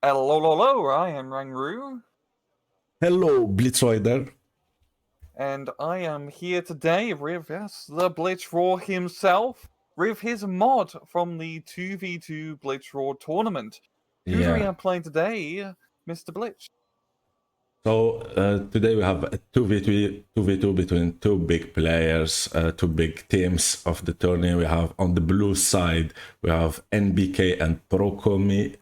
Hello, I am RANGROO. Hello, Blitzreplaycast. And I am here today with, the BlitzRoar himself, with his mod from the 2v2 BlitzRoar tournament. Who do we Yeah. have playing today, Mr. Blitz? So today we have a 2v2 between two big players, two big teams of the tourney. We have on the blue side, we have NBK and Procomi.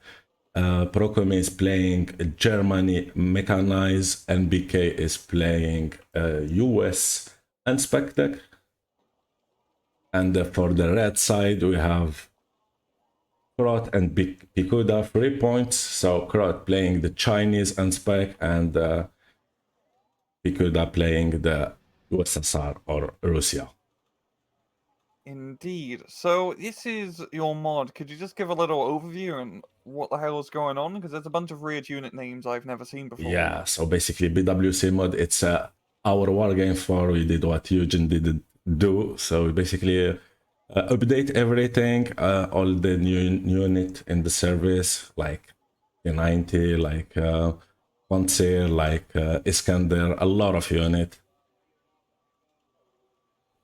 Procomi is playing Germany Mechanized. NBK is playing US and Spectec. And for the red side, we have Krot and Pikuda 3 points. So Krot playing the Chinese and Spec, and Pikuda playing the USSR or Russia. Indeed. So this is your mod. Could you just give a little overview and what the hell is going on? Because there's a bunch of weird unit names I've never seen before. Yeah, so basically BWC mod, it's our wargame for we did what Eugene didn't do. So basically update everything, all the new unit in the service, like P90, like Panzer, like Iskander, a lot of unit.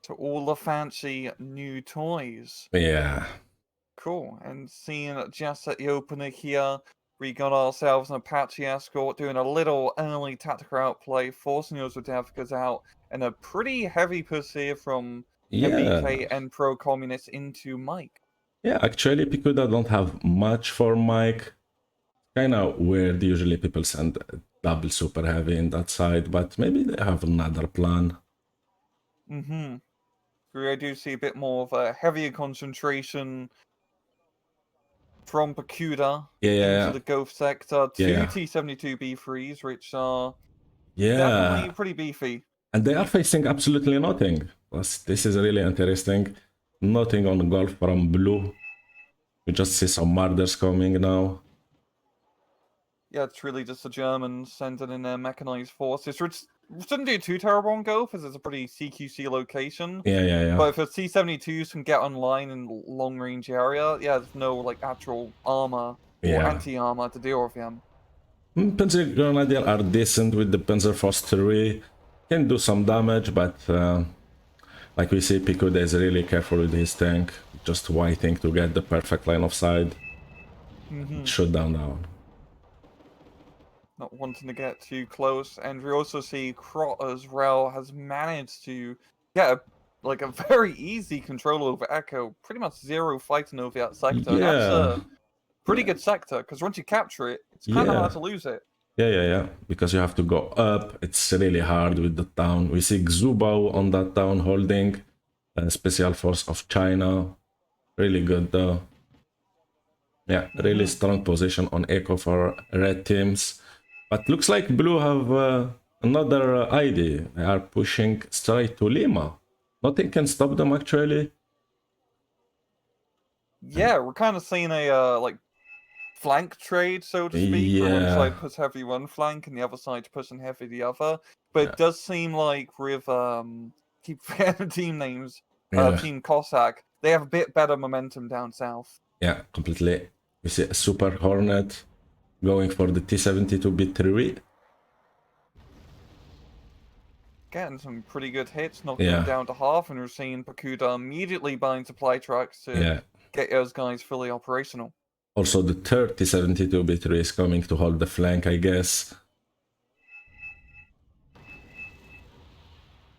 To all the fancy new toys. Yeah. Cool. And seeing just at the opener here, we got ourselves an Apache escort doing a little early tactical outplay, forcing those Rudavkas out, and a pretty heavy push here from MBK and pro-communists into Mike. Yeah, actually Pikuda don't have much for Mike. Kind of weird, usually people send double super heavy in that side, but maybe they have another plan. I do see a bit more of a heavier concentration from Pikuda into the Gulf sector to T-72B3s, which are definitely pretty beefy. And they are facing absolutely nothing. This is really interesting. Nothing on Gulf from blue. We just see some murders coming now. Yeah, it's really just the Germans sending in their mechanized forces, which shouldn't do too terrible on Gulf, because it's a pretty CQC location. Yeah. But if the T-72s can get online in long-range area, there's no like actual armor or anti-armor to deal with them. Panzer Grenadier are decent with the Panzer Force 3. Can do some damage, but like we see, Pikuda is really careful with his tank, just waiting to get the perfect line of sight. Shoot down. Not wanting to get too close, and we also see Krot as well has managed to get a very easy control over Echo. Pretty much zero fighting over that sector. Yeah. That's a pretty good sector, because once you capture it, it's kind of hard to lose it. Yeah. Because you have to go up. It's really hard with the town. We see Xubao on that town holding a special force of China. Really good though. Yeah, really strong position on Echo for red teams. But looks like blue have another idea. They are pushing straight to Lima. Nothing can stop them actually. Yeah, we're kind of seeing a flank trade, so to speak, where one side puts heavy one flank and the other side pushing heavy the other. But it does seem like with keep forgetting team names, Team Cossack, they have a bit better momentum down south. Yeah, completely. We see a Super Hornet going for the T-72B3. Getting some pretty good hits, knocking them down to half, and we're seeing Pikuda immediately buying supply trucks to get those guys fully operational. Also, the third T-72B3 is coming to hold the flank, I guess.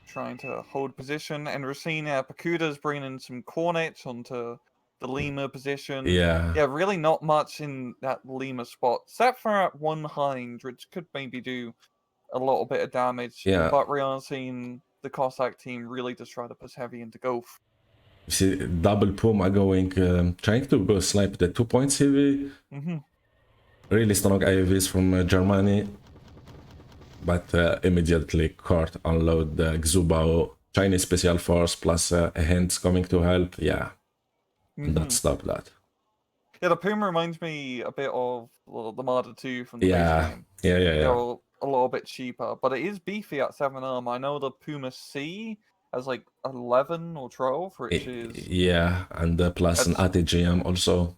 Trying to hold position, and we're seeing Pikuda's bringing in some Cornets onto the Lima position. Yeah, really not much in that Lima spot, except for at one Hind, which could maybe do a little bit of damage. Yeah. But we are seeing the Cossack team really just try to push heavy into Gulf. You see double Puma going, trying to go snipe the 2 points heavy. Really strong IVs from Germany. But immediately Court unload the Xubao Chinese Special Force plus Hands coming to help. Yeah. That stopped that. Yeah, the Puma reminds me a bit of the Marder 2 from the base game. Yeah. They're a little bit cheaper, but it is beefy at 7 armor. I know the Puma C has like 11 or 12, which is... Yeah, and plus an ATGM also.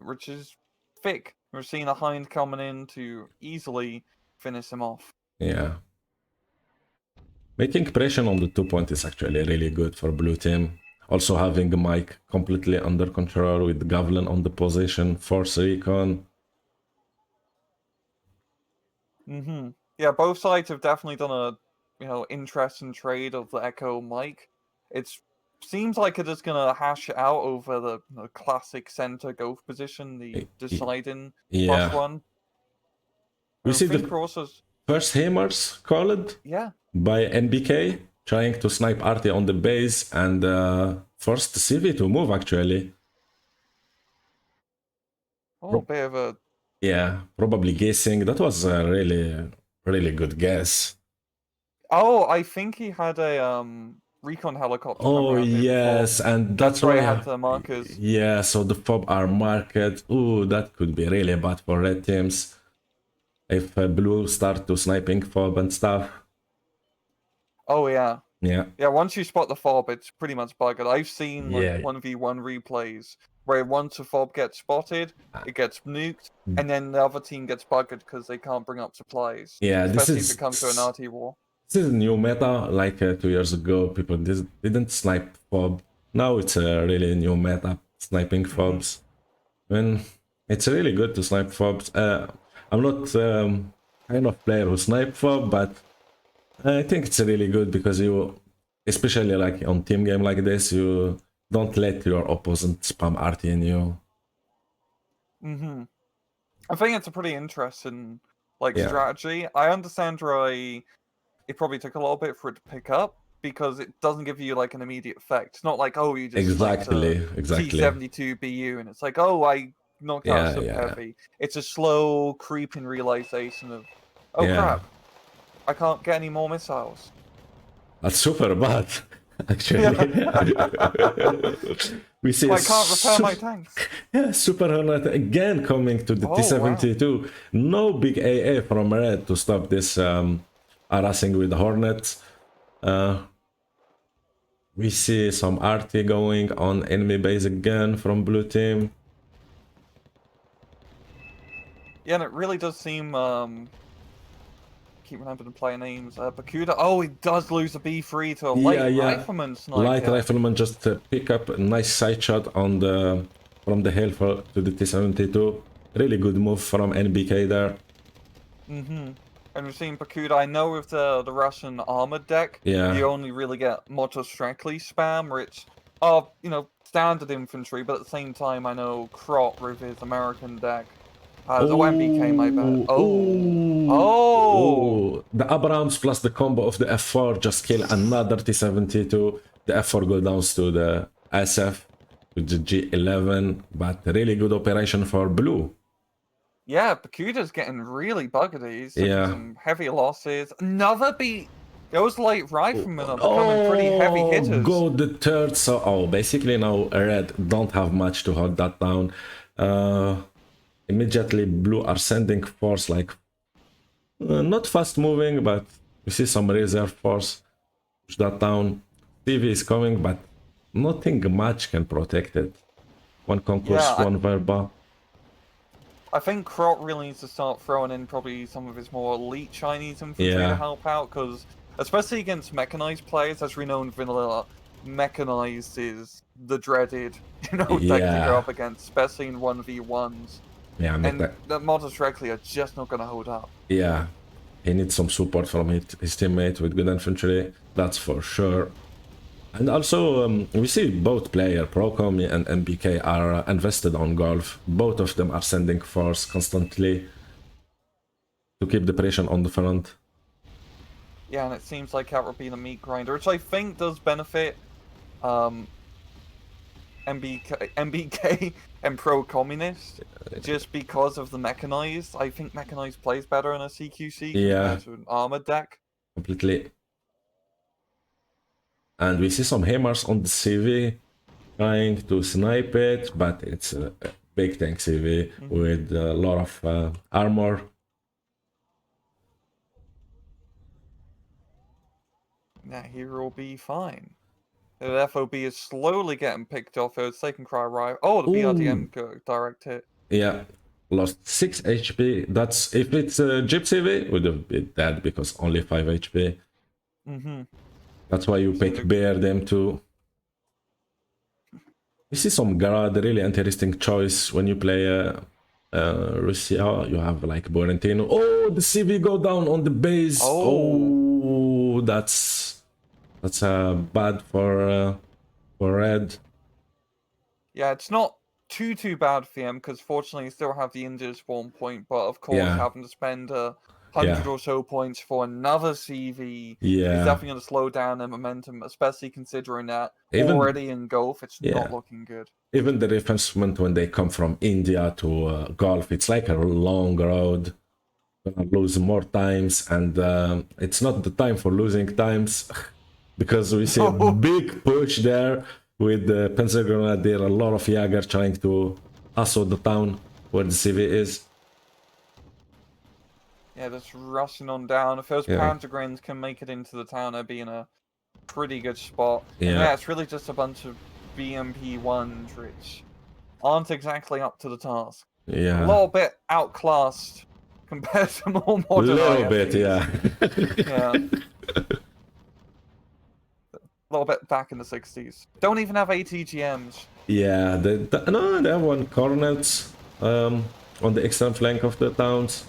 Which is thick. We're seeing a hind coming in to easily finish him off. Yeah. Making pressure on the 2 point is actually really good for blue team. Also having Mike completely under control with Gavlin on the position, force recon. Yeah, both sides have definitely done a interesting trade of the Echo Mike. It seems like it is gonna hash it out over the classic center go position, the deciding Yeah. +1. We see the Crosses. first hammers called by NBK, trying to snipe Artie on the base and forced CV to move actually. Oh, bit of a... Yeah, probably guessing. That was a really good guess. Oh, I think he had a recon helicopter. Oh yes, and that's why why I had the markers. Yeah, so the FOB are marked. Ooh, that could be really bad for red teams if blue start to sniping FOB and stuff. Oh yeah. Yeah. Yeah, once you spot the FOB, it's pretty much buggered. I've seen like 1v1 replays where once a FOB gets spotted, it gets nuked, and then the other team gets buggered because they can't bring up supplies. Yeah, especially if it comes to an RT war. This is a new meta. Like 2 years ago, people didn't snipe FOB. Now it's a really new meta, sniping FOBs. And it's really good to snipe FOBs. I'm not kind of player who snipe FOB, but I think it's really good because you, especially like on team game like this, you don't let your opponent spam RT in you. I think it's a pretty interesting strategy. I understand why it probably took a little bit for it to pick up because it doesn't give you like an immediate effect. It's not like, oh, you just exactly T72 BU and it's like, oh, I knocked out sub heavy. It's a slow creeping realization of, oh crap, I can't get any more missiles. That's super bad, actually. We see I can't repair my tanks. Yeah, Super Hornet again coming to the T72. Wow. No big AA from red to stop this harassing with the Hornets. We see some RT going on enemy base again from blue team. Yeah, and it really does seem keep remembering the player names. Bakuda. Oh, he does lose a B3 to a light rifleman sniper. Light rifleman just pick up a nice side shot on the from the hill to the T72. Really good move from NBK there. And we're seeing Bakuda. I know with the Russian armored deck, you only really get Motostractly spam, which are standard infantry, but at the same time, I know Krot with his American deck. NBK, my bad. The Abrams plus the combo of the F4 just kill another T72. The F4 goes down to the SF with the G11, but really good operation for blue. Yeah, Bakuda's getting really buggered. He's taking some heavy losses. Another beat. Those light riflemen are becoming pretty heavy hitters. Go the third. So, basically now red don't have much to hold that down. Immediately blue are sending force like not fast moving, but we see some reserve force push that down. TV is coming, but nothing much can protect it. One concourse, one verba. I think Krot really needs to start throwing in probably some of his more elite Chinese infantry to help out, because especially against mechanized players, as we know in vanilla, mechanized is the dreaded deck to go up against, especially in 1v1s. Yeah, and the models directly are just not going to hold up. Yeah, he needs some support from his teammate with good infantry, that's for sure. And also, we see both players, Procom and NBK, are invested on golf. Both of them are sending force constantly to keep the pressure on the front. Yeah, and it seems like CAPORAL being a meat grinder, which I think does benefit NBK and pro-communist, just because of the mechanized. I think mechanized plays better in a CQC compared to an armored deck. Completely. And we see some hammers on the CV trying to snipe it, but it's a big tank CV with a lot of armor. Yeah, he will be fine. The FOB is slowly getting picked off. It's taking cry right. Oh, the BRDM direct hit. Yeah, lost 6 HP. That's if it's a Jeep CV, would have been dead because only 5 HP. That's why you pick Bear them too. You see some Garad, really interesting choice when you play Russia. You have like Borentino. Oh, the CV go down on the base. Oh, that's bad for Red. Yeah, it's not too bad for him because fortunately you still have the injured spawn point, but of course having to spend 100 or so points for another CV is definitely going to slow down their momentum, especially considering that already in Golf it's not looking good. Even the reinforcement when they come from India to Golf, it's like a long road. Gonna lose more times, and it's not the time for losing times because we see a big push there with the Pencil Grenadier, a lot of Jäger trying to assault the town where the CV is. Yeah, just rushing on down. If those Panzergrins can make it into the town, they'd be in a pretty good spot. Yeah, it's really just a bunch of BMP1s which aren't exactly up to the task. Yeah. A little bit outclassed compared to more modern A little IFVs. bit, yeah. Yeah. A little bit back in the 60s. Don't even have ATGMs. Yeah, they have one cornets on the extreme flank of the towns.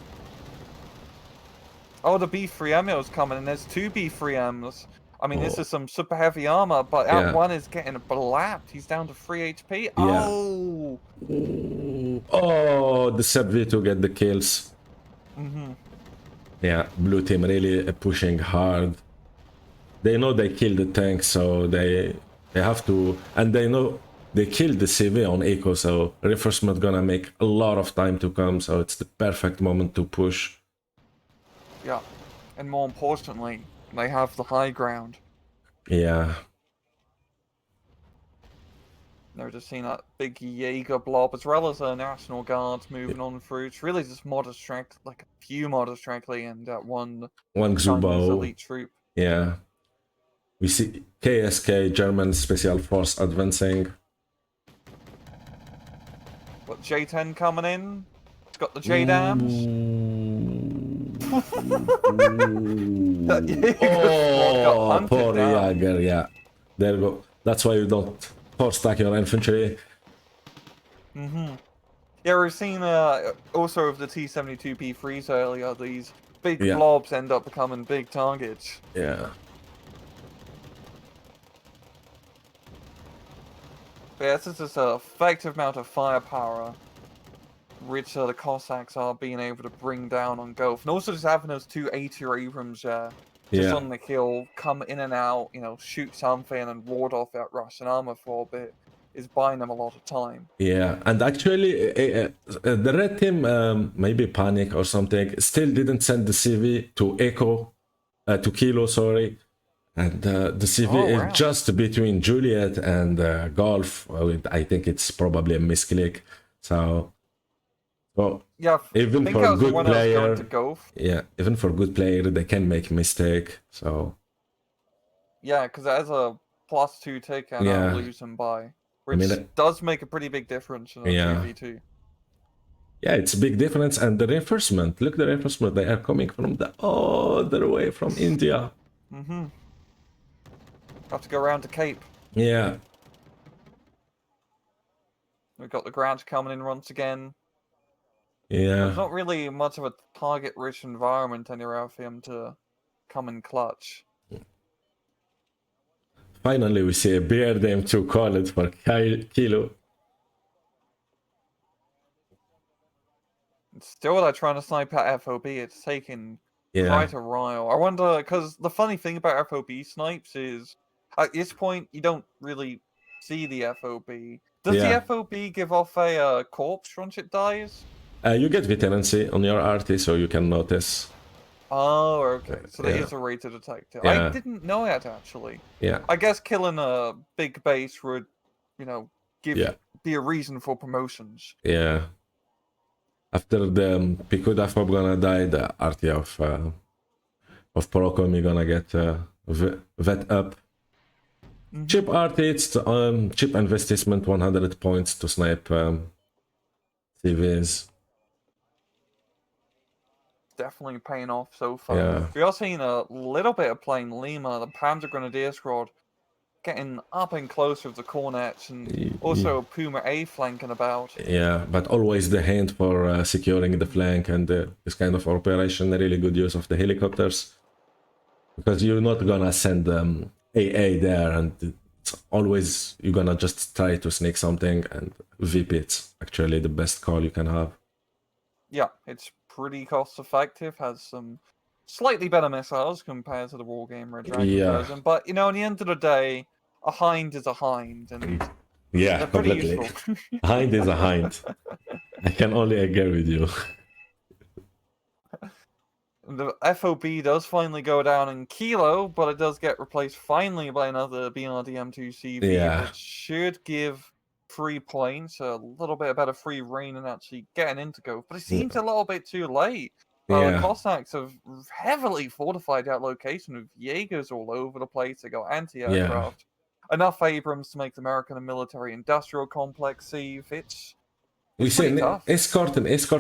Oh, the B3M is coming, and there's 2 B3Ms. I mean, this is some super heavy armor, but that one is getting blapped. He's down to 3 HP. Yeah. Oh! Oh, the Seb V to get the kills. Yeah, blue team really pushing hard. They know they killed the tank, so they have to, and they know they killed the CV on Eco, so reinforcement gonna make a lot of time to come, so it's the perfect moment to push. Yeah, and more importantly, they have the high ground. Yeah. They're just seeing that big Jaeger blob, as well as a National Guard moving on through. It's really just modest strength, like a few modest strengthly, and one Xubo elite troop. Yeah. We see KSK, German Special Force advancing. Got J10 coming in. It's got the J-Dams. Oh, poor Jäger, yeah. There you go. That's why you don't force stack your infantry. Yeah, we've seen also of the T-72P3s earlier, these big blobs end up becoming big targets. Yeah. But yeah, this is an effective amount of firepower which the Cossacks are being able to bring down on Gulf. And also just having those 2 80 Abrams just on the hill, come in and out, you know, shoot something and ward off that Russian armor for a bit, is buying them a lot of time. Yeah, and actually the red team, maybe panic or something, still didn't send the CV to Echo, to Kilo, sorry. And the CV is just between Juliet and Golf. I think it's probably a misclick. So yeah, even for a good player, even for good player, they can make mistake. So yeah, because as a +2 takedown, I'll lose them by, which does make a pretty big difference in a 2v2. Yeah, it's a big difference. And the reinforcement, look, the reinforcement, they are coming from the other way from India. Have to go around to Cape. Yeah. We've got the Grant coming in once again. Yeah. There's not really much of a target-rich environment anywhere for him to come in clutch. Finally, we see a bear them to call it for Kilo. Still, they're trying to snipe at FOB. It's taking quite a while. I wonder, because the funny thing about FOB snipes is, at this point, you don't really see the FOB. Does the FOB give off a corpse once it dies? You get veterancy on your RT, so you can notice. Oh, okay. So there is a way to detect it. I didn't know that, actually. Yeah. I guess killing a big base would, you know, be a reason for promotions. Yeah. After the Pikuda FOB gonna die, the RT of Procom, you're gonna get vet up. Cheap RT, it's cheap investment, 100 points to snipe CVs. definitely paying off so far. Yeah. We are seeing a little bit of playing Lima, the Panzer Grenadier squad, getting up and close with the Cornets, and also Puma A flanking about. Yeah, but always the hint for securing the flank and this kind of operation, really good use of the helicopters. Because you're not gonna send AA there, and it's always you're gonna just try to sneak something, and VP it's actually the best call you can have. Yeah, it's pretty cost effective, has some slightly better missiles compared to the Wargame Red Dragon version, but in the end of the day, a Hind is a Hind, and yeah, they're pretty completely. useful. Hind is a Hind. I can only agree with you. The FOB does finally go down in Kilo, but it does get replaced finally by another BRDM2CV, which should give free points, a little bit better free reign, and actually getting into Gove. But it seems a little bit too late. The Cossacks have heavily fortified that location with Jaegers all over the place. They got anti-aircraft. Enough Abrams to make the American military-industrial complex seize. We see an escort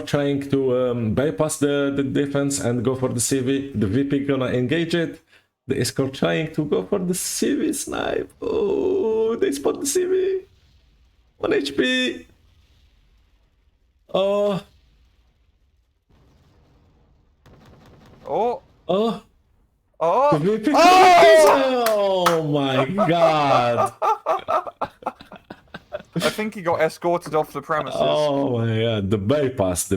trying to bypass the defense and go for the CV. The VP gonna engage it. The escort trying to go for the CV snipe. Oh, they spot the CV. 1 HP. Oh. Oh. Oh. Oh. The VP. Oh my god. I think he got escorted off the premises. Oh my god, the bypass.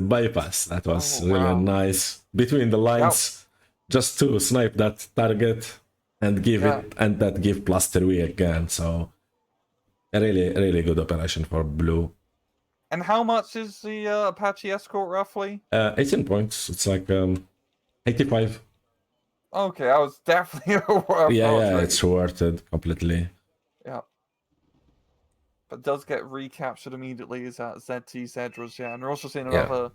That was really nice. Between the lines, just to snipe that target and give it, and that give +3 again. So, a really good operation for Blue. And how much is the Apache escort roughly? 18 points. It's like 85. Okay, I was definitely worth Yeah, it's worth it completely. Yeah. But does get recaptured immediately is that ZT Zedras, and we're also seeing another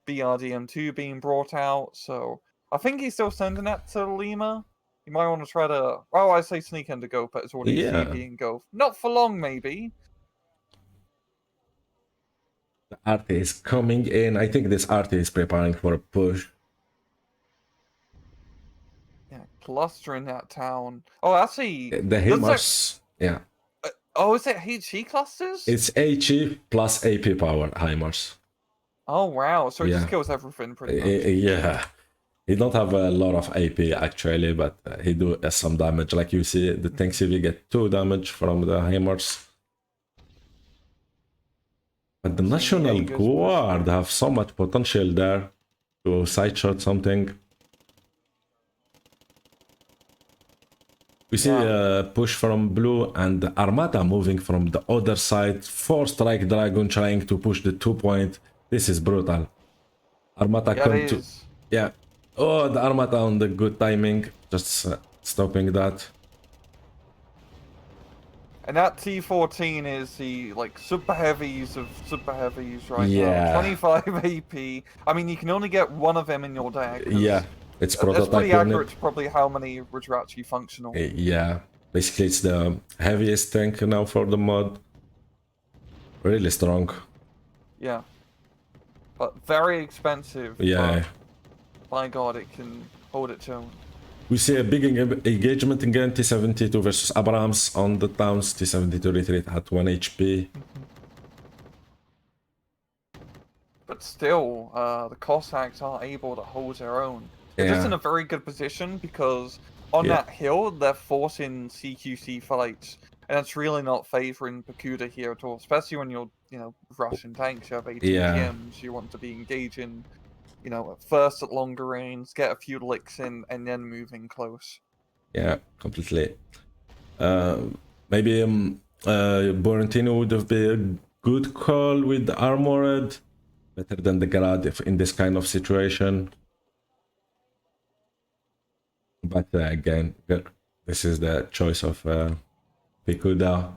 BRDM2 being brought out, so I think he's still sending that to Lima. You might want to try to... Oh, I say sneak into Gove, but it's already CB in Gove. Not for long, maybe. The RT is coming in. I think this RT is preparing for a push. Yeah, clustering that town. Oh, actually... The HIMARS, Oh, is it HE clusters? It's HE plus AP power HIMARS. Oh, wow. So it just kills everything pretty much. Yeah. He don't have a lot of AP actually, but he do some damage. Like you see, the tank CV get 2 damage from the HIMARS. But the National Guard have so much potential there to side shot something. We see a push from Blue and the Armata moving from the other side. 4 Strike Dragon trying to push the 2-point. This is brutal. Armata come to... Yeah. Oh, the Armata on the good timing. Just stopping that. And that T14 is the super heavies of super heavies right now. 25 AP. I mean, you can only get one of them in your deck. Yeah. It's prototype. It's pretty accurate to probably how many which are actually functional. Yeah, basically it's the heaviest tank now for the mod. Really strong. Yeah, but very expensive. Yeah. But by God, it can hold its own. We see a big engagement again. T72 versus Abrams on the towns. T72 retreat at 1 HP. But still, the Cossacks are able to hold their own. They're just in a very good position because on that hill, they're forcing CQC fights. And that's really not favoring Pakuda here at all, especially when you're, Russian tanks, you have ATGMs, you want to be engaging, first at longer range, get a few licks in, and then moving close. Yeah, completely. Maybe Borentino would have been a good call with the Armored, better than the Grad if in this kind of situation. But again, this is the choice of Pakuda.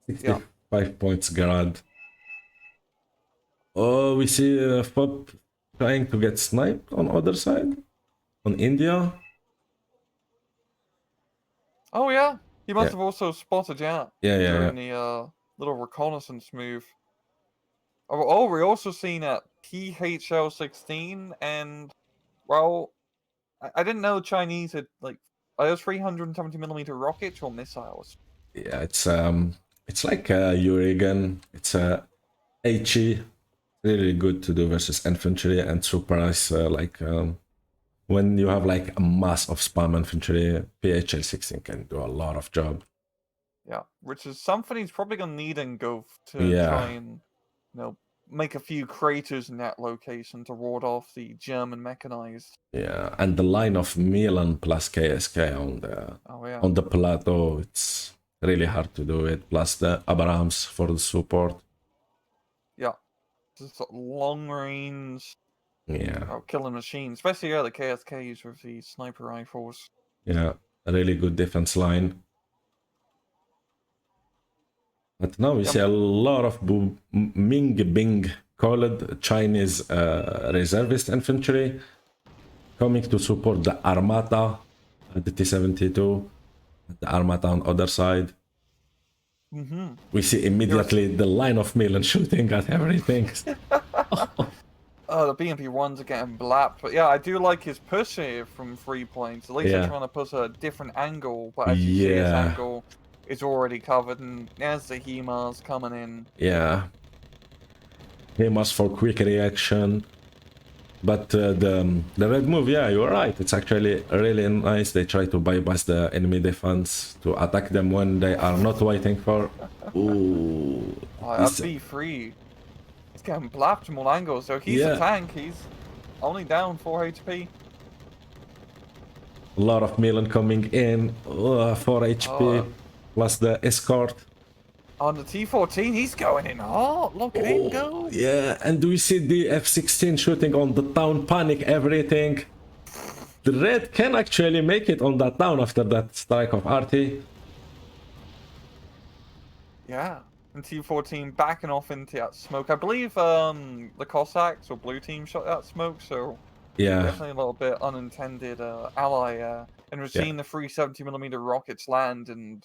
65 points Grad. Oh, we see FOB trying to get sniped on other side, on India. Oh yeah, he must have also spotted during the little reconnaissance move. Oh, we're also seeing a PHL-16 and Well, I didn't know Chinese had like are those 370mm rockets or missiles? Yeah, it's like a Urigan. It's a HE, really good to do versus infantry and surprise. When you have like a mass of spam infantry, PHL-16 can do a lot of job. Yeah, which is something he's probably gonna need in Gulf to Yeah. try and make a few craters in that location to ward off the German mechanized. Yeah, and the line of Milan plus KSK on the plateau, it's really hard to do it. Plus the Abrams for the support. Yeah, just long range. Yeah. Killing machine, especially the KSKs with the sniper rifles. Yeah, a really good defense line. But now we see a lot of Ming Bing called Chinese reservist infantry coming to support the Armata, the T-72, the Armata on the other side. We see immediately the line of Milan shooting at everything. Oh, the BMP-1s are getting blapped. But yeah, I do like his push here from 3 points. At least they're trying to push a different angle. But as you see, his angle is already covered. And there's the HEMAs coming in. Yeah. HEMAs for quick reaction. But the red move, yeah, you're right. It's actually really nice. They try to bypass the enemy defense to attack them when they are not waiting for... Ooh. That's B3. He's getting blapped from all angles. So he's a tank. He's only down 4 HP. A lot of Milan coming in. 4 HP. Plus the escort. On the T-14, he's going in hard. Look at him go. Yeah, and we see the F-16 shooting on the town, panic everything. The red can actually make it on that town after that strike of RT. Yeah, and T-14 backing off into that smoke. I believe the Cossacks or blue team shot that smoke, so definitely a little bit unintended ally. And we're seeing the 370mm rockets land, and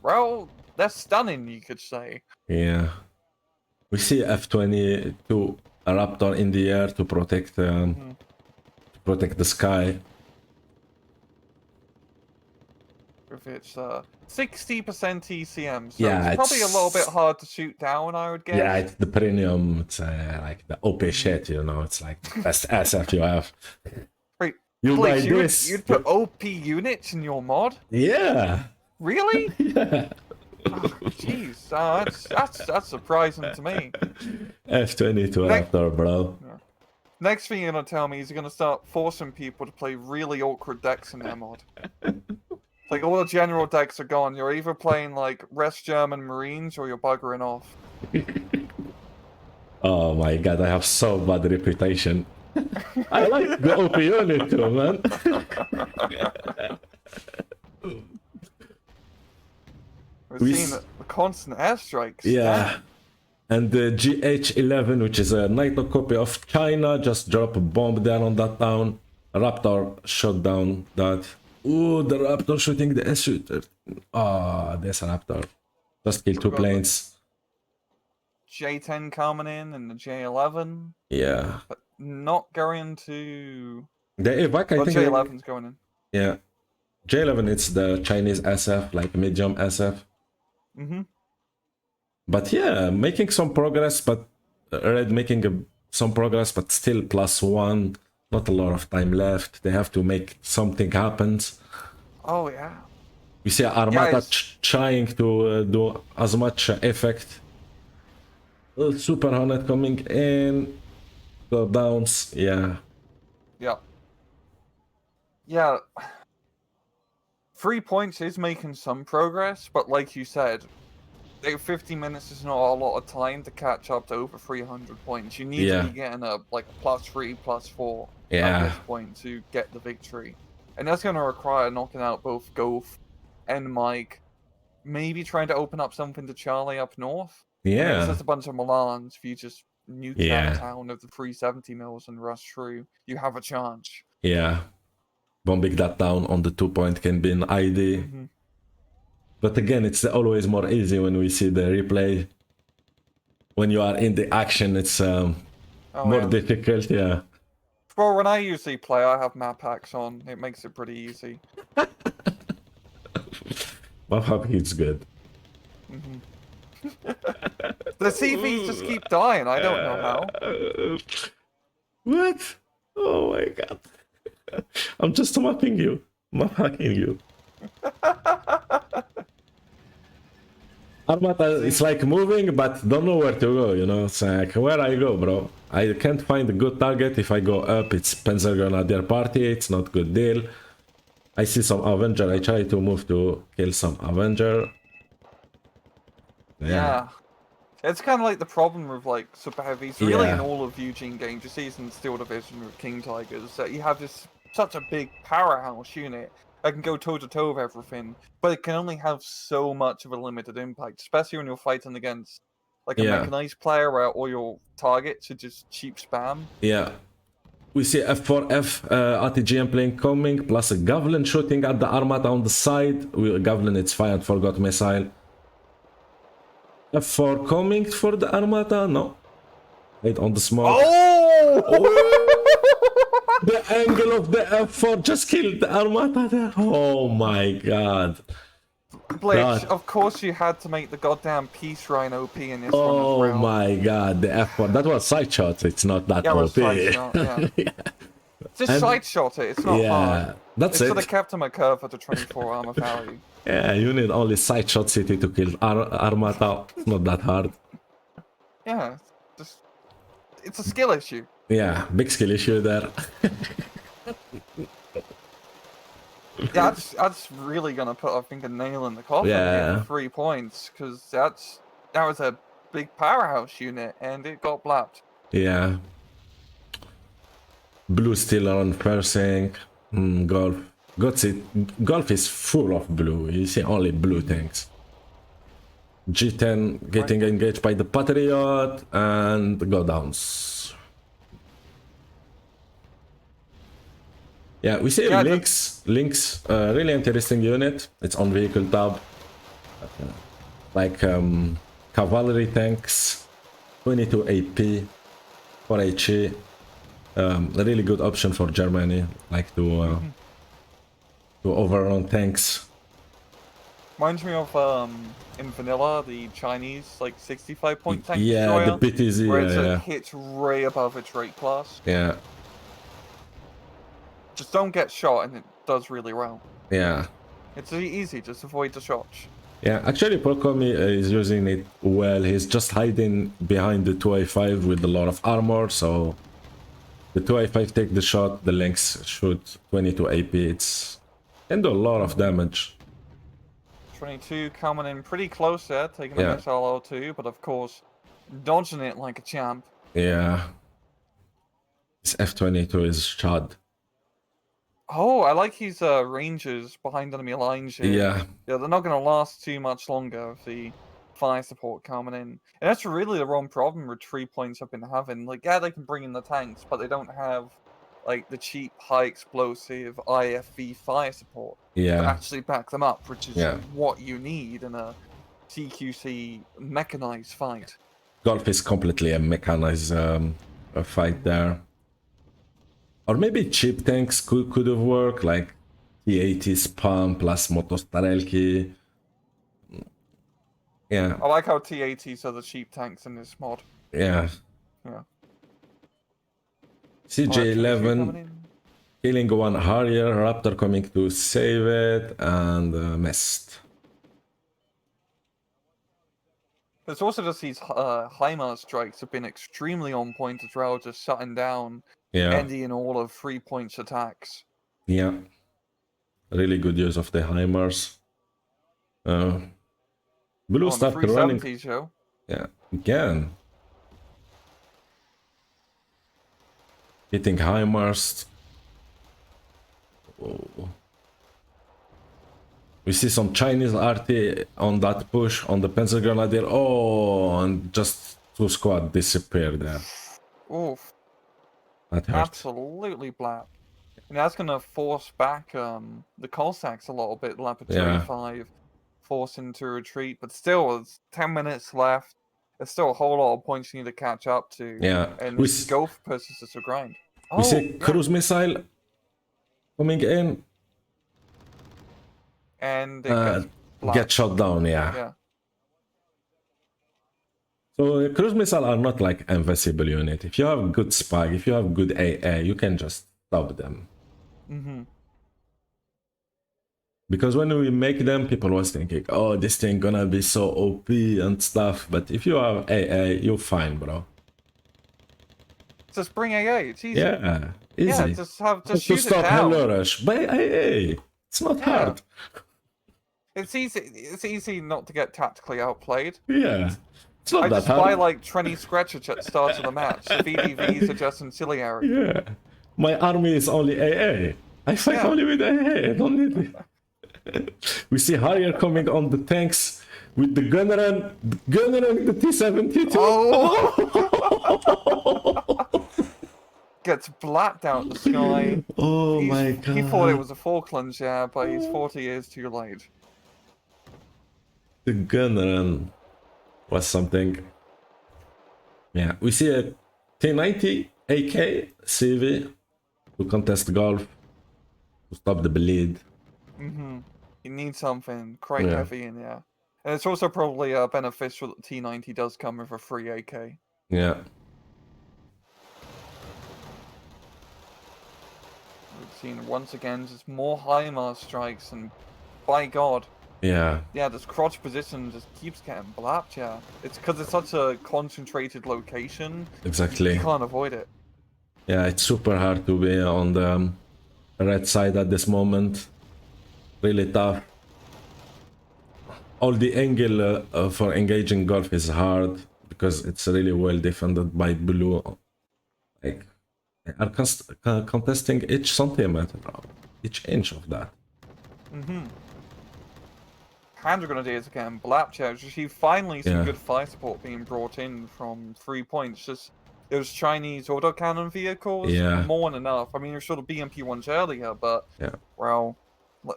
well, that's stunning, you could say. Yeah, we see F-22 a Raptor in the air to protect the sky. If it's 60% ECM, so it's probably a little bit hard to shoot down, I would guess. Yeah, it's the premium. It's like the OP shit, you know. It's like the best SF you have. Wait, you'd put OP units in your mod? Yeah. Really? Yeah. Jeez, that's surprising to me. F-22 Raptor, bro. Yeah. Next thing you're gonna tell me is you're gonna start forcing people to play really awkward decks in their mod. Like all the general decks are gone. You're either playing like West German Marines or you're buggering off. Oh my god, I have so bad reputation. I like the OP unit too, man. We're seeing the constant airstrikes. Yeah. And the GH-11, which is a NATO copy of China, just dropped a bomb there on that town. Raptor shot down that. Ooh, the Raptor shooting the S-shooter. Ah, there's a Raptor. Just killed 2 planes. J-10 coming in and the J-11. Yeah. But not going to... The evac, I think... J-11's going in. Yeah. J-11, it's the Chinese SF, like medium SF. But yeah, making some progress, but Red making some progress, but still +1. Not a lot of time left. They have to make something happen. Oh, yeah. We see Armata trying to do as much effect. Super Hornet coming in. Go downs. Yeah. Yeah. Yeah. 3 points is making some progress, but like you said, 50 minutes is not a lot of time to catch up to over 300 points. You need to be getting a +3, +4 at this point to get the victory. And that's going to require knocking out both Goth and Mike. Maybe trying to open up something to Charlie up north. Yeah. There's just a bunch of Milans. If you just nuke that town of the 370 mils and rush through, you have a chance. Yeah. Bombing that down on the 2 point can be an ID. But again, it's always more easy when we see the replay. When you are in the action, it's more difficult, yeah. Well, when I usually play, I have map packs on. It makes it pretty easy. Map hack is good. The CVs just keep dying. I don't know how. What? Oh my god. I'm just mapping you. Map hacking you. Armata, it's like moving, but don't know where to go, you know? It's like, where I go, bro? I can't find a good target. If I go up, it's Panzer Grenadier Party. It's not good deal. I see some Avenger. I try to move to kill some Avenger. Yeah. It's kind of like the problem with like super heavies. Really, in Yeah. all of Eugene games, you see this in Steel Division with King Tigers, that you have this such a big powerhouse unit that can go toe to toe with everything, but it can only have so much of a limited impact, especially when you're fighting against like a Yeah. mechanized player where all your targets are just cheap spam. Yeah. We see F4F RTGM plane coming, plus a Goblin shooting at the Armata on the side. Goblin, it's fired, forgot missile. F4 coming for the Armata? No. Wait, on the smoke. Oh! The angle of the F4 just killed the Armata there. Oh my god. Blitz, of course you had to make the goddamn Peace Rhine OP in this one as Oh well. my god, the F4. That was side shot. It's not that Yeah, it was OP. side shot, yeah. Just And- side shot it, it's not hard. That's It should have it. kept him a curve at the 24 armor value. Yeah, you need only side shot city to kill Armata. It's not that hard. Yeah, it's a skill issue. Yeah, big skill issue there. Yeah, that's really gonna put, I think, a nail in the coffin Yeah. here for 3 points, because that was a big powerhouse unit, and it got blapped. Yeah. Blue still on fencing. Golf. Golf is full of blue. You see only blue tanks. G10 getting engaged by the Patriot and go downs. Yeah, we see Lynx. Lynx, really interesting unit. It's on vehicle tab. Like cavalry tanks, 22 AP, 4 HE. A really good option for Germany, like to overrun tanks. Reminds me of in vanilla the Chinese like 65-point tank Yeah, destroyer, the PTZ. where it's Yeah, hits way above its rate class. yeah, Just don't get shot, and it does really well. yeah. It's easy, just avoid the shots. Yeah, actually Procomi is using it well. He's just hiding behind the 2A5 with a lot of armor, so the 2A5 take the shot, the Lynx shoot 22 AP. It's can do a lot of damage. 22 coming in pretty close there, taking a Yeah. missile L2, but of course, dodging it like a champ. Yeah. This F22 is shot. Oh, I like his rangers behind enemy lines here. Yeah. Yeah, they're not going to last too much longer with the fire support coming in. And that's really the wrong problem with 3 points I've been having. Like, yeah, they can bring in the tanks, but they don't have, like, the cheap, high explosive IFV fire support to Yeah. actually back them up, which is Yeah. what you need in a CQC mechanized fight. Golf is completely a mechanized a fight there. Or maybe cheap tanks could have worked, like T80 spam plus Motostarelki. Yeah, I like how T80s are the cheap tanks in this mod. yeah. Yeah. CJ11 coming in. killing one Harrier, Raptor coming to save it, and missed. There's also just these HIMARS strikes have been extremely on point as well, just shutting down Yeah, ending all of 3 points attacks. yeah. Really good use of the HIMARS. Blue On the started running. 370 show. Yeah, again. Hitting HIMARS. Oh. We see some Chinese RT on that push on the Pencil Grenadier. Oh, and just 2 squad disappeared there. Oof. That hurt. Absolutely black. And that's going to force back the Cossacks a little bit. Lateralus Yeah. 5 forcing to retreat. But still, there's 10 minutes left. There's still a whole lot of points you need to catch up to. Yeah. And We Golf pushes us to grind. We see yeah. cruise missile coming in. And it gets Get shot down, yeah. Yeah. So cruise missile are not like invincible unit. If you have good spike, if you have good AA, you can just stop them. Because when we make them, people was thinking, oh, this thing gonna be so OP and stuff. But if you have AA, you're fine, bro. Just bring AA. It's easy. Yeah, easy. Yeah, just shoot to it stop down. Hello Rush by AA. It's not hard. It's easy. It's easy not to get tactically outplayed. Yeah. It's not I that just hard. buy like Tourney scratchers at the start of the match. The VDVs are just ancillary. Yeah. My army is only AA. I fight only with AA. I don't need it. We see Harrier coming on the tanks with the gunner and the T-72. Oh! Gets blacked out the sky. Oh my god. He thought it was a Falklands, yeah, but he's 40 years too late. The gunner was something. Yeah, we see a T90 AK CV to contest golf to stop the bleed. He needs something quite heavy in there. And it's also probably beneficial that the T90 does come with a free AK. Yeah. We've seen once again just more HIMARS strikes, and by God. Yeah. Yeah, this crotch position just keeps getting blapped, yeah. It's because it's such a concentrated location. Exactly. You can't avoid it. Yeah, it's super hard to be on the red side at this moment. Really tough. All the angle for engaging golf is hard because it's really well defended by blue. Like, they are contesting each centimeter, each inch of that. Hand grenadiers are getting blapped, yeah. You finally some good fire support being brought in from 3 points. Just those Chinese autocannon vehicles, more than enough. I mean, there's sort of BMP ones earlier, but well,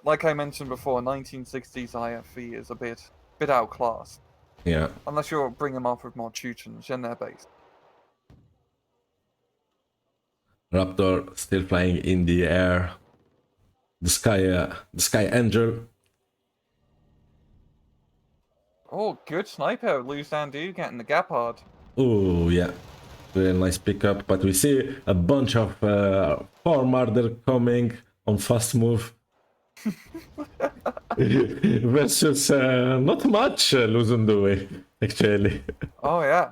like I mentioned before, 1960s IFV is a bit outclassed. Yeah. Unless you're bringing them up with more Chechens in their base. Raptor still flying in the air. The Sky Angel. Oh, good sniper, Lou Sandu getting the gap hard. Oh yeah, very nice pickup. But we see a bunch of power murder coming on fast move. Versus not much losing the way actually. Oh yeah,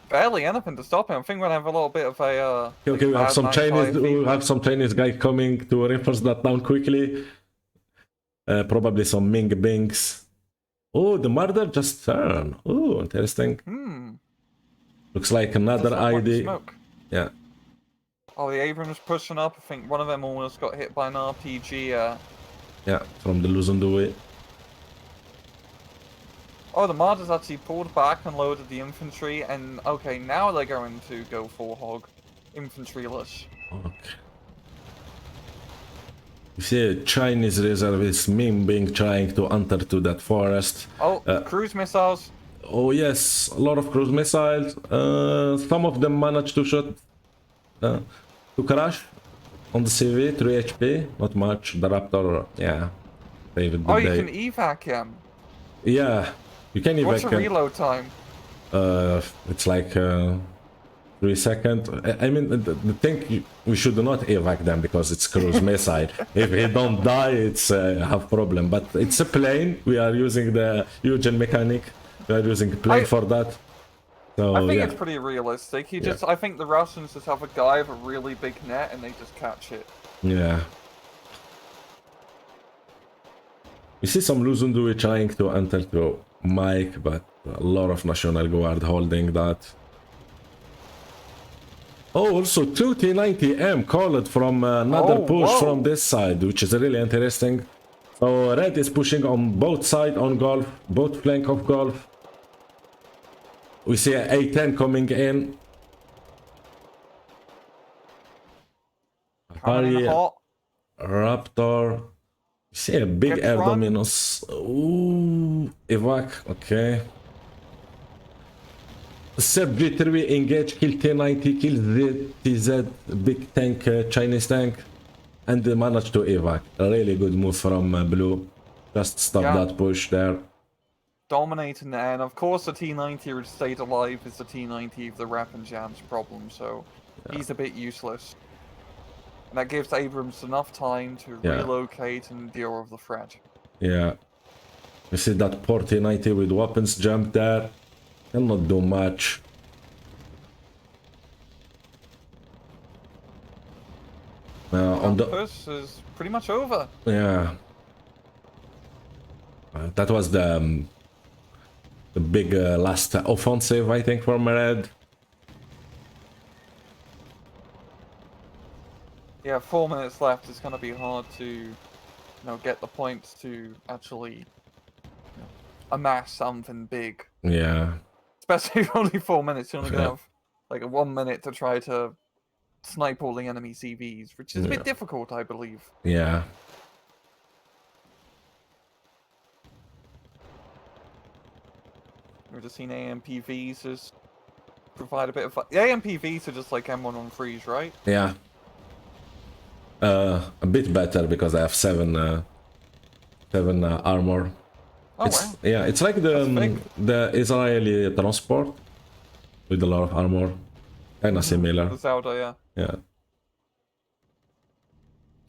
barely anything to stop him. I think we're gonna have a little bit of a. Okay, we have some Chinese. We have some Chinese guy coming to reinforce that down quickly. Probably some Ming Bings. Oh, the murder just turned. Oh, interesting. Looks like another ID. Yeah. Oh, the Abrams pushing up. I think one of them almost got hit by an RPG. Yeah, from the losing the way. Oh, the Martyrs actually pulled back and loaded the infantry, and okay, now they're going to go full hog, infantry-less. Okay. You see a Chinese reservist Ming Bing trying to enter to that forest. Oh, cruise missiles. Oh yes, a lot of cruise missiles. Some of them managed to shoot, to crash on the CV, 3 HP, not much. The Raptor, yeah, saved the day. You can evac him. Yeah, you can evac him. What's the reload time? It's like 3 seconds. I mean, the thing, we should not evac them because it's cruise missile. If he don't die, it's have problem. But it's a plane. We are using the Eugen mechanic. We are using a plane for that. So, I think it's pretty realistic. I think the Russians just have a guy with a really big net and they just catch it. Yeah. You see some Luzundui trying to enter to Mike, but a lot of National Guard holding that. Oh, also 2 T90M called from another push from this side, which is really interesting. So Red is pushing on both sides on Golf, both flank of Golf. We see a A10 coming in. Harry, Raptor. We see a big air dominus. Ooh, evac, okay. SERGENT engage, kill T90, kill TZ, big tank, Chinese tank, and they managed to evac. A really good move from Blue. Just stop that push there. Dominating there, and of course the T90 would stayed alive is the T90 of the Rap and Jam's problem, so he's a bit useless. And that gives Abrams enough time to relocate and deal with the threat. Yeah. You see that poor T90 with weapons jump there. Cannot do much. On the push is pretty much over. Yeah. That was the big last offensive, I think, for Red. Yeah, 4 minutes left. It's going to be hard to, get the points to actually amass something big. Yeah. Especially if only 4 minutes. You're only going to have like 1 minute to try to snipe all the enemy CVs, which is a bit difficult, I believe. Yeah. We've just seen AMPVs just provide a bit of fun. The AMPVs are just like M113s, right? Yeah. A bit better because I have 7 armor. Oh wow. Yeah, it's like the Israeli transport with a lot of armor. Kinda similar. The Zelda, yeah.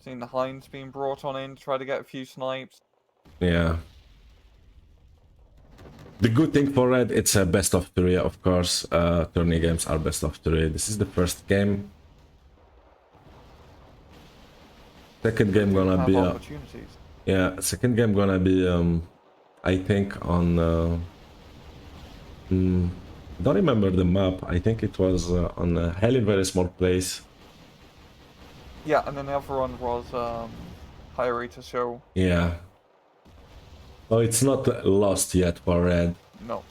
Seen the Hinds being brought on in to try to get a few snipes. Yeah. The good thing for Red, it's a best of 3, of course. Tourney games are best of 3. This is the first game. Second game gonna be second game gonna be I think on don't remember the map. I think it was on a hell in very small place. Yeah, and then the other one was High to Show. Yeah. Oh, it's not lost yet for Red. No.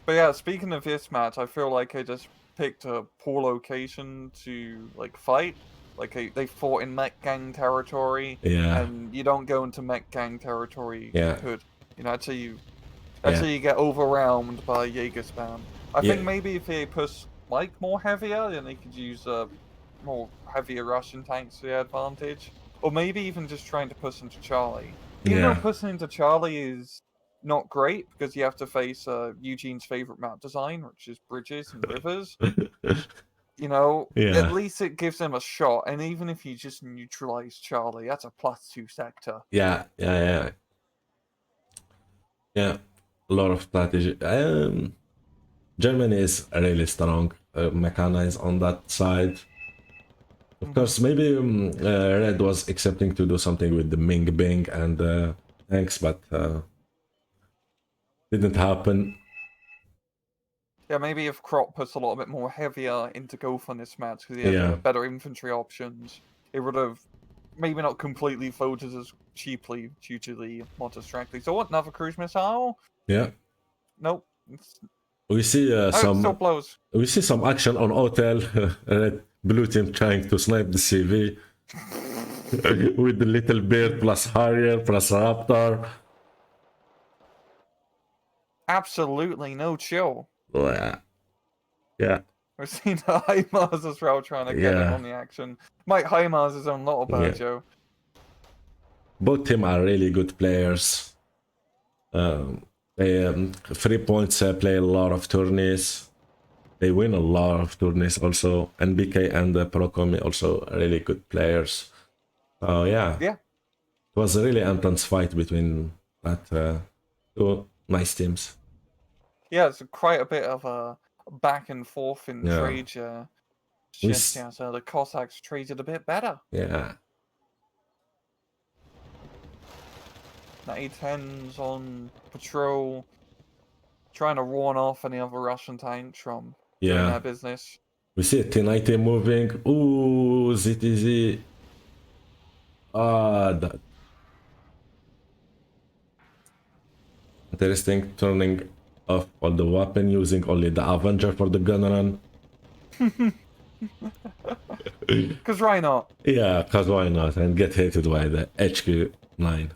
But yeah, speaking of this match, I feel like I just picked a poor location to fight. Like they fought in mech gang territory. Yeah. And you don't go into mech gang territory. Yeah. Until you get overwhelmed by Jaeger spam. I think maybe if they push more heavier, then they could use more heavier Russian tanks to their advantage. Or maybe even just trying to push into Charlie. Even though pushing into Charlie is not great because you have to face Eugene's favorite map design, which is bridges and rivers. At least it gives them a shot. And even if you just neutralize Charlie, that's a +2 sector. Yeah. A lot of strategy. Germany is really strong, mechanized on that side. Of course, maybe Red was accepting to do something with the Ming Bing and Thanks, but didn't happen. Yeah, maybe if Crop puts a little bit more heavier into Golf on this match, because he has better infantry options, it would have maybe not completely folded as cheaply due to the Monster Strangling. So what, another cruise missile? Yeah. Nope. We see still blows. We see some action on Hotel. Red Blue team trying to snipe the CV with the little beard plus Harrier plus Raptor. Absolutely no chill. Oh, yeah. We've seen the HIMARS as well trying to get him on the action. Mike HIMARS is on not a bad Joe. Both team are really good players. They 3 points play a lot of tourneys. They win a lot of tourneys also. NBK and Procomi also really good players. So yeah. It was a really intense fight between that two nice teams. Yeah, it's quite a bit of a back and forth in trade. So the Cossacks traded a bit better. Yeah. The A-10's on patrol, trying to warn off any other Russian tanks from doing their business. We see T90 moving. Ooh, ZTZ. That. Interesting, turning off all the weapon, using only the Avenger for the gun run. Because why not? Yeah, because why not? And get hit by the HQ9.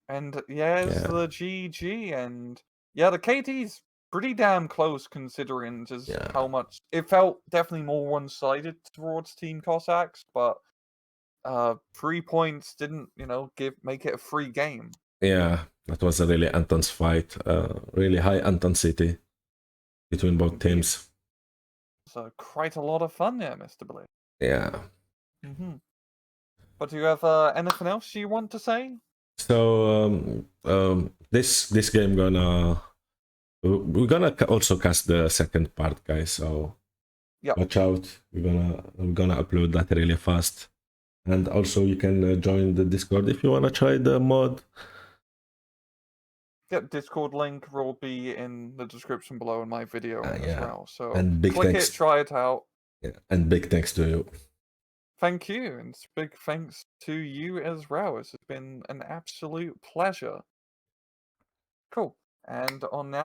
And the GG, and the KT's pretty damn close considering just Yeah. how much it felt definitely more one-sided towards Team Cossacks, but 3 points didn't, make it a free game. Yeah, that was a really intense fight. Really high intensity between both teams. So quite a lot of fun there, Mr. Blade. Yeah. But do you have anything else you want to say? So this game we're gonna also cast the second part, guys. So watch out. We're gonna upload that really fast. And also you can join the Discord if you wanna try the mod. Yep, Discord link will be in the description below in my video as well. So and big click thanks. it, try it out. Yeah, and big thanks to you. Thank you, and big thanks to you as well. It's been an absolute pleasure. Cool. And on now.